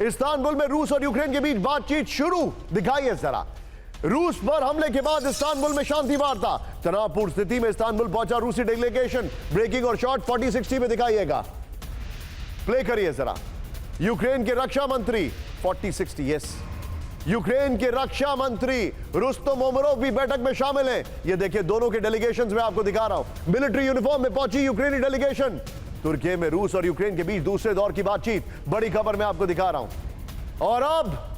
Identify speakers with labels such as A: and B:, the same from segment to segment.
A: Istanbul में रूस और यूक्रेन के बीच बातचीत शुरू, दिखाइए जरा। रूस पर हमले के बाद इस्तांबुल में शांति वार्ता, तनावपूर्ण स्थिति में इस्तांबुल पहुंचा रूसी डेलीगेशन। ब्रेकिंग और शॉट 40-60 में दिखाइएगा, प्ले करिए जरा। यूक्रेन के रक्षा मंत्री 40-60, यस, यूक्रेन के रक्षा मंत्री रुस्तम उमरोव भी बैठक में शामिल हैं। ये देखिए दोनों के डेलीगेशंस में आपको दिखा रहा हूं। मिलिट्री यूनिफॉर्म में पहुंची यूक्रेनी डेलीगेशन। तुर्की में रूस और यूक्रेन के बीच दूसरे दौर की बातचीत, बड़ी खबर मैं आपको दिखा रहा हूं। और अब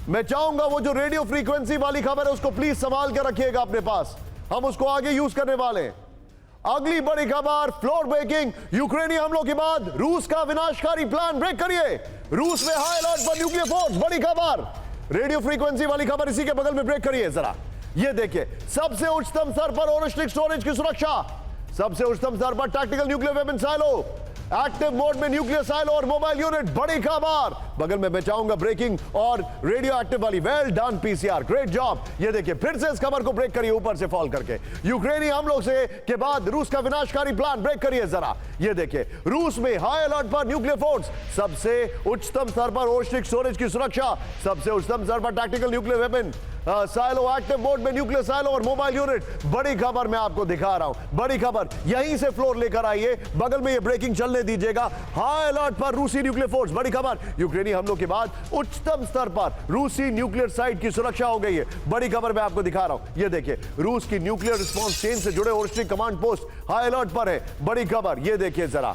A: मैं चाहूंगा वो जो रेडियो फ्रीक्वेंसी वाली खबर है उसको प्लीज संभाल कर रखिएगा अपने पास, हम उसको आगे यूज करने वाले हैं। अगली बड़ी खबर, फ्लोर ब्रेकिंग, यूक्रेनी हमलों के बाद रूस का विनाशकारी प्लान। ब्रेक करिए, रूस में हाई अलर्ट पर न्यूक्लियर फोर्स, बड़ी खबर, रेडियो फ्रीक्वेंसी वाली खबर इसी के बगल में। ब्रेक करिए जरा, ये देखिए सबसे उच्चतम स्तर पर ओरिस्टिक स्टोरेज की सुरक्षा, सबसे उच्चतम स्तर पर tactical nuclear weapon silo, active mode में न्यूक्लियर साइलो और मोबाइल यूनिट, बड़ी खबर। बगल में मैं चाहूंगा ब्रेकिंग और रेडियो एक्टिव वाली। Well done PCR, great job. ये देखिए फिर से इस खबर को ब्रेक करिए ऊपर से फॉल करके। यूक्रेनी हमलों से के बाद रूस का विनाशकारी प्लान, ब्रेक करिए जरा। ये देखिए रूस में हाई अलर्ट पर न्यूक्लियर फोर्स, सबसे उच्चतम स्तर पर ओरिस्टिक स्टोरेज की सुरक्षा, सबसे उच्चतम स्तर पर tactical nuclear weapon silo, active mode में न्यूक्लियर साइलो और मोबाइल यूनिट, बड़ी खबर मैं आपको दिखा रहा हूं। बड़ी खबर, यहीं से फ्लोर लेकर आइए, बगल में ये ब्रेकिंग चलने दीजिएगा। हाई अलर्ट पर रूसी न्यूक्लियर फोर्स, बड़ी खबर, यूक्रेनी हमलों के बाद उच्चतम स्तर पर रूसी न्यूक्लियर साइट की सुरक्षा हो गई है, बड़ी खबर मैं आपको दिखा रहा हूं। ये देखिए रूस की न्यूक्लियर रिस्पांस चेन से जुड़े ओरिस्टिक कमांड पोस्ट हाई अलर्ट पर है, बड़ी खबर। ये देखिए जरा,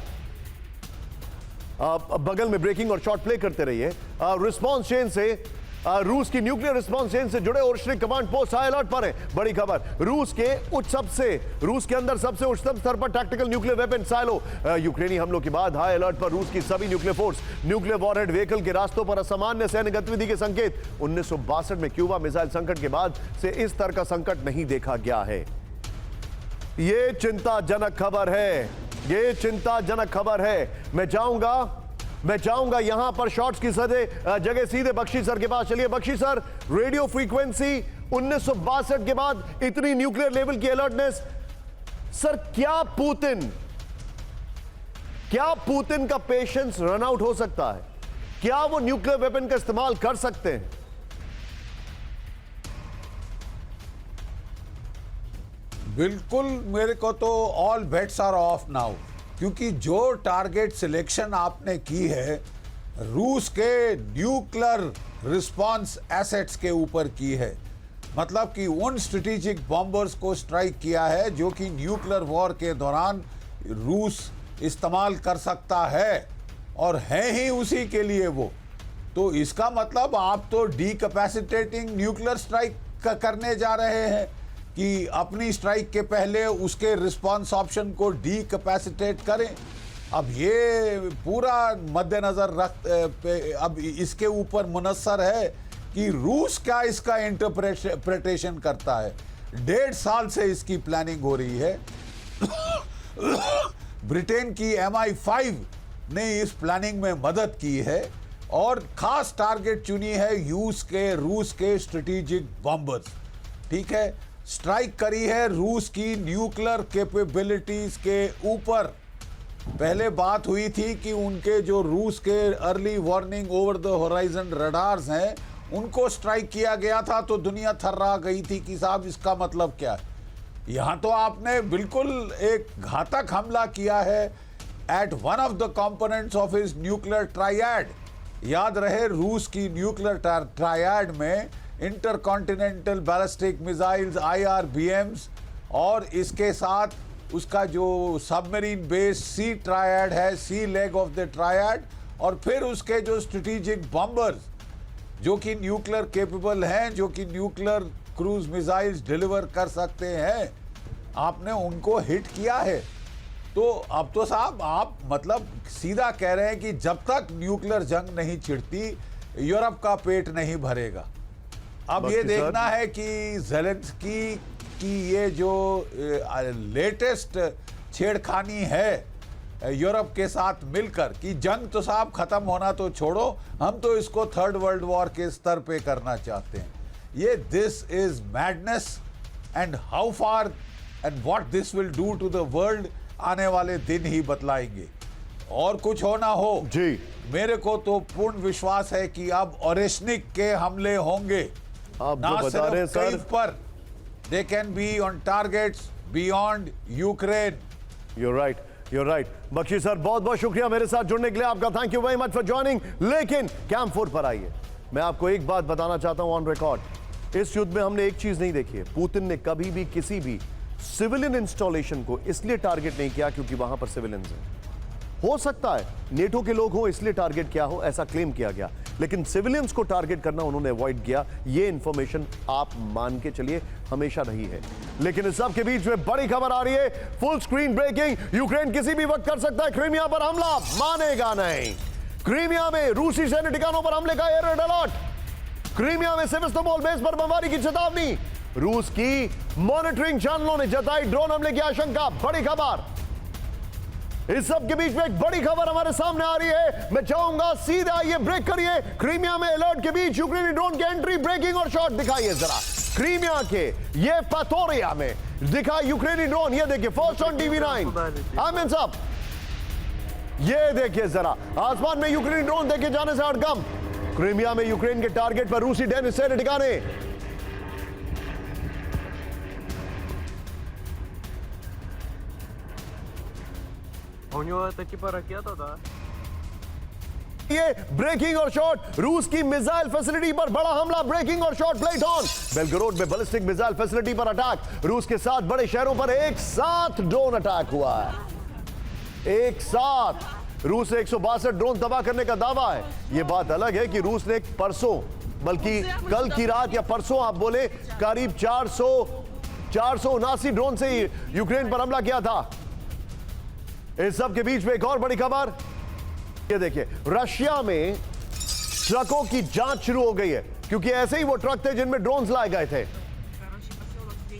A: बगल में ब्रेकिंग और शॉट प्ले करते रहिए। रिस्पांस चेन से रूस की न्यूक्लियर रिस्पांस चेन से जुड़े ओरिस्टिक कमांड पोस्ट हाई अलर्ट पर है, बड़ी खबर। रूस के अंदर सबसे उच्चतम स्तर पर टैक्टिकल न्यूक्लियर वेपन साइलो, यूक्रेनी हमलों के बाद हाई अलर्ट पर रूस की सभी nuclear force, nuclear warhead vehicle के रास्तों पर असामान्य सैन्य गतिविधि के संकेत। 1962 में क्यूबा मिसाइल संकट के बाद से इस तरह का संकट नहीं देखा गया है। ये चिंताजनक खबर है, ये चिंताजनक खबर है। मैं चाहूंगा यहां पर शॉट्स की जगह सीधे बख्शी सर के पास चलिए। बख्शी सर, रेडियो फ्रीक्वेंसी 1962 के बाद इतनी न्यूक्लियर लेवल की अलर्टनेस, सर क्या पुतिन का पेशेंस रन आउट हो सकता है? क्या वो न्यूक्लियर वेपन का इस्तेमाल कर सकते हैं?
B: बिल्कुल, मेरे को तो all bets are off now, क्योंकि जो टारगेट सिलेक्शन आपने की है रूस के न्यूक्लियर रिस्पांस एसेट्स के ऊपर की है, मतलब कि उन स्ट्रेटेजिक बॉम्बर्स को स्ट्राइक किया है जो कि न्यूक्लियर वॉर के दौरान रूस इस्तेमाल कर सकता है, और है ही उसी के लिए वो। तो इसका मतलब आप तो डीकैपेसिटेटिंग न्यूक्लियर स्ट्राइक करने जा रहे हैं कि अपनी स्ट्राइक के पहले उसके रिस्पांस ऑप्शन को डीकैपेसिटेट करें। अब ये पूरा मद्देनजर अब इसके ऊपर मुनस्सर है कि रूस क्या इसका इंटरप्रिटेशन करता है। 1.5 साल से इसकी प्लानिंग हो रही है। ब्रिटेन की MI5 ने इस प्लानिंग में मदद की है और खास टारगेट चुनी है रूस के स्ट्रेटेजिक बॉम्बर्स, ठीक है। स्ट्राइक करी है रूस की न्यूक्लियर कैपेबिलिटीज के ऊपर। पहले बात हुई थी कि उनके जो रूस के early warning over the horizon radars हैं उनको स्ट्राइक किया गया था, तो दुनिया थर्रा गई थी कि साहब इसका मतलब क्या है। यहाँ तो आपने बिल्कुल एक घातक हमला किया है at one of the components of his nuclear triad. याद रहे रूस की न्यूक्लियर ट्रायड में इंटरकॉन्टिनेंटल बैलिस्टिक मिसाइल्स IRBMs और इसके साथ उसका जो सबमरीन बेस सी ट्रायड है, सी लेग ऑफ द ट्रायड, और फिर उसके जो स्ट्रेटेजिक बॉम्बर्स जो कि न्यूक्लियर केपेबल हैं, जो कि न्यूक्लियर क्रूज मिसाइल्स डिलीवर कर सकते हैं, आपने उनको हिट किया है। तो अब तो साहब आप मतलब सीधा कह रहे हैं कि जब तक न्यूक्लियर जंग नहीं छिड़ती यूरोप का पेट नहीं भरेगा। अब ये देखना है कि ज़ेलेंस्की की ये जो लेटेस्ट छेड़खानी है यूरोप के साथ मिलकर कि जंग तो साहब ख़त्म होना तो छोड़ो, हम तो इसको 3rd वर्ल्ड वॉर के स्तर पे करना चाहते हैं। ये this is madness, and how far and what this will do to the world आने वाले दिन ही बतलाएंगे। और कुछ हो ना हो
A: जी,
B: मेरे को तो पूर्ण विश्वास है कि अब ओरेशनिक के हमले होंगे।
A: आप जो
B: ना
A: बता रहे हैं
B: सिर्फ
A: सर,
B: कीव पर, they can be on targets beyond Ukraine.
A: You're right. Bakshi sir, बहुत बहुत शुक्रिया मेरे साथ जुड़ने के लिए आपका। Thank you very much for joining. लेकिन कैंप 4 पर आइए, मैं आपको एक बात बताना चाहता हूं ऑन रिकॉर्ड। इस युद्ध में हमने एक चीज नहीं देखी है, पुतिन ने कभी भी किसी भी सिविलियन इंस्टॉलेशन को इसलिए टारगेट नहीं किया क्योंकि वहां पर सिविलियंस हैं। हो सकता है नेटो के लोग हो इसलिए टारगेट किया हो, ऐसा क्लेम किया गया, लेकिन सिविलियंस को टारगेट करना उन्होंने अवॉइड किया। ये इंफॉर्मेशन आप मान के चलिए हमेशा रही है। लेकिन इस सब के बीच में बड़ी खबर आ रही है, फुल स्क्रीन ब्रेकिंग। यूक्रेन किसी भी वक्त कर सकता है क्रीमिया पर हमला, मानेगा नहीं। क्रीमिया में रूसी सैन्य ठिकानों पर हमले का एयर अलर्ट। क्रीमिया में सेवास्तोपोल बेस पर बमबारी की चेतावनी। रूस की मॉनिटरिंग चैनलों ने जताई ड्रोन हमले की आशंका। बड़ी खबर। इस सब के बीच में एक बड़ी खबर हमारे सामने आ रही है, मैं चाहूंगा सीधे आइए, ब्रेक करिए। क्रीमिया में अलर्ट के बीच यूक्रेनी ड्रोन की एंट्री, ब्रेकिंग और शॉट दिखाइए जरा। क्रीमिया के ये पातोरिया में दिखा यूक्रेनी ड्रोन, ये देखिए फर्स्ट ऑन TV9 आमिन साहब, ये देखिए जरा आसमान में यूक्रेनी ड्रोन देखे जाने से हड़कंप। क्रीमिया में यूक्रेन के टारगेट पर रूसी डेनिस सैन्य ठिकाने।
C: У него это типа ракета, да?
A: ये ब्रेकिंग और शॉट, रूस की मिसाइल फैसिलिटी पर बड़ा हमला, ब्रेकिंग और शॉट प्लेट ऑन। बेलगरोड में बैलिस्टिक मिसाइल फैसिलिटी पर अटैक। रूस के 7 बड़े शहरों पर एक साथ ड्रोन अटैक हुआ है। एक साथ रूस से 162 ड्रोन तबाह करने का दावा है। यह बात अलग है कि रूस ने परसों, बल्कि कल की रात या परसों आप बोले, करीब 479 ड्रोन से यूक्रेन पर हमला किया था। इस सब के बीच में एक और बड़ी खबर, ये देखिए रशिया में ट्रकों की जांच शुरू हो गई है, क्योंकि ऐसे ही वो ट्रक थे जिनमें ड्रोन्स लाए गए थे।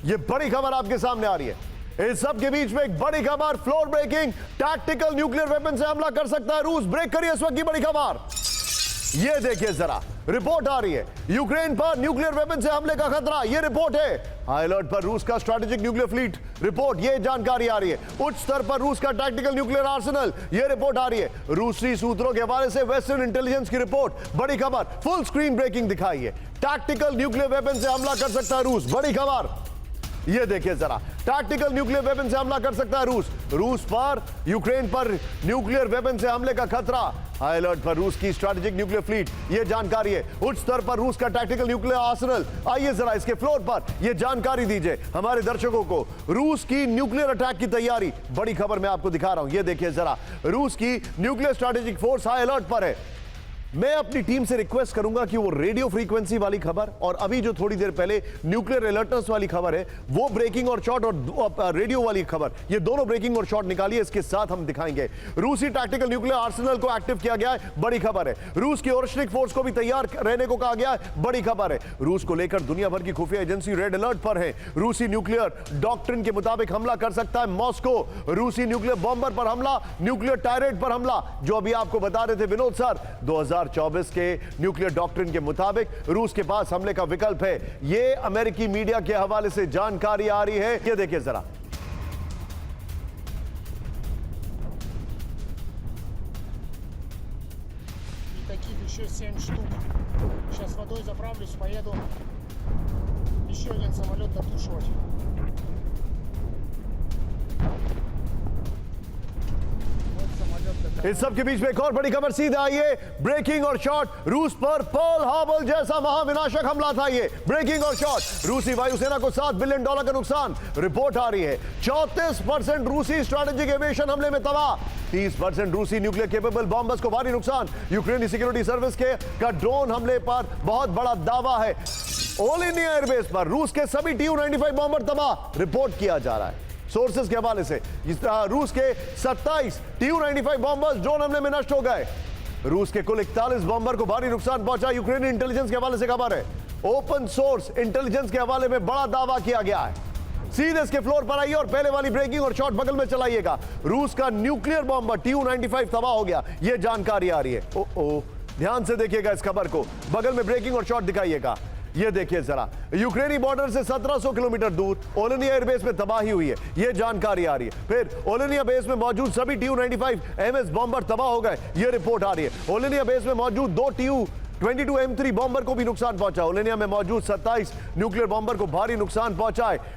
A: ये बड़ी खबर आपके सामने आ रही है। इस सब के बीच में एक बड़ी खबर, floor breaking, tactical nuclear weapon से हमला कर सकता है रूस। ब्रेक करिए इस वक्त की बड़ी खबर। ये देखिए जरा, रिपोर्ट आ रही है यूक्रेन पर न्यूक्लियर वेपन से हमले का खतरा। ये रिपोर्ट है हाई अलर्ट पर रूस का स्ट्रैटेजिक न्यूक्लियर फ्लीट। रिपोर्ट, ये जानकारी आ रही है उच्च स्तर पर रूस का टैक्टिकल न्यूक्लियर आर्सेनल। ये रिपोर्ट आ रही है रूसी सूत्रों के हवाले से वेस्टर्न इंटेलिजेंस की रिपोर्ट। बड़ी खबर, फुल स्क्रीन ब्रेकिंग दिखाई है, टैक्टिकल न्यूक्लियर वेपन से हमला कर सकता है रूस। बड़ी खबर, ये देखिए जरा, टैक्टिकल न्यूक्लियर वेपन से हमला कर सकता है रूस। रूस पर, यूक्रेन पर न्यूक्लियर वेपन से हमले का खतरा। हाई अलर्ट पर रूस की स्ट्रैटेजिक न्यूक्लियर फ्लीट। ये जानकारी है उच्च स्तर पर रूस का टैक्टिकल न्यूक्लियर आर्सेनल। आइए जरा इसके फ्लोर पर ये जानकारी दीजिए हमारे दर्शकों को। रूस की न्यूक्लियर अटैक की तैयारी, बड़ी खबर मैं आपको दिखा रहा हूं। ये देखिए जरा, रूस की nuclear strategic force high alert पर है। मैं अपनी टीम से रिक्वेस्ट करूंगा कि वो रेडियो फ्रीक्वेंसी वाली खबर और अभी जो थोड़ी देर पहले न्यूक्लियर अलर्टनेस वाली खबर है, वो ब्रेकिंग और शॉट और रेडियो वाली खबर, ये दोनों ब्रेकिंग और शॉट निकालिए, इसके साथ हम दिखाएंगे। रूसी टैक्टिकल न्यूक्लियर आर्सेनल को एक्टिव किया गया है, बड़ी खबर है। रूस की ओरेशनिक फोर्स को भी तैयार रहने को कहा गया है, बड़ी खबर है। रूस को लेकर दुनिया भर की खुफिया एजेंसी रेड अलर्ट पर है। रूसी न्यूक्लियर डॉक्ट्रिन के मुताबिक हमला कर सकता है मॉस्को। रूसी न्यूक्लियर बॉम्बर पर हमला, न्यूक्लियर टायरेट पर हमला, जो अभी आपको बता रहे थे विनोद सर, 2024 के न्यूक्लियर डॉक्ट्रिन के मुताबिक रूस के पास हमले का विकल्प है। ये अमेरिकी मीडिया के हवाले से जानकारी आ रही है, ये देखिए जरा।
D: И таких еще 7 штук. Сейчас водой заправлюсь, поеду еще один самолет дотушивать. Вот самолет готов.
A: इस सब के बीच में एक और बड़ी खबर सीधे आई है, ब्रेकिंग और शॉट, रूस पर पर्ल हार्बर जैसा महाविनाशक हमला था। ये ब्रेकिंग और शॉट, रूसी वायुसेना को $7 बिलियन का नुकसान। रिपोर्ट आ रही है 34% रूसी स्ट्रैटेजिक एविएशन हमले में तबाह, 30% रूसी न्यूक्लियर केपेबल बॉम्बर्स को भारी नुकसान। यूक्रेनी सिक्योरिटी सर्विस का ड्रोन हमले पर बहुत बड़ा दावा है। ऑल इंडिया एयरबेस पर रूस के सभी Tu-95 बॉम्बर तबाह, रिपोर्ट किया जा रहा है सोर्सेस के हवाले से। रूस के 27 Tu-95 बॉम्बर्स ड्रोन हमले में नष्ट हो गए। रूस के कुल 41 बॉम्बर को भारी नुकसान पहुंचा। यूक्रेनी इंटेलिजेंस के हवाले से खबर है, ओपन सोर्स इंटेलिजेंस के हवाले में बड़ा दावा किया गया है। सीधे इसके फ्लोर पर आइए और पहले वाली ब्रेकिंग और शॉट बगल में चलाइएगा। रूस का न्यूक्लियर बॉम्बर Tu-95 तबाह हो गया, यह जानकारी आ रही है। ध्यान से देखिएगा इस खबर को, बगल में ब्रेकिंग और शॉट दिखाइएगा। ये देखिए जरा, यूक्रेनी बॉर्डर से 1700 किलोमीटर दूर ओलेनिया एयरबेस में तबाही हुई है, ये जानकारी आ रही है। फिर ओलेनिया बेस में मौजूद सभी TU-95 MS बॉम्बर तबाह हो गए, ये रिपोर्ट आ रही है। ओलेनिया बेस में मौजूद 2 TU-22 M3 बॉम्बर को भी नुकसान पहुंचा। ओलेनिया में मौजूद 27 न्यूक्लियर बॉम्बर को भारी नुकसान पहुंचा है।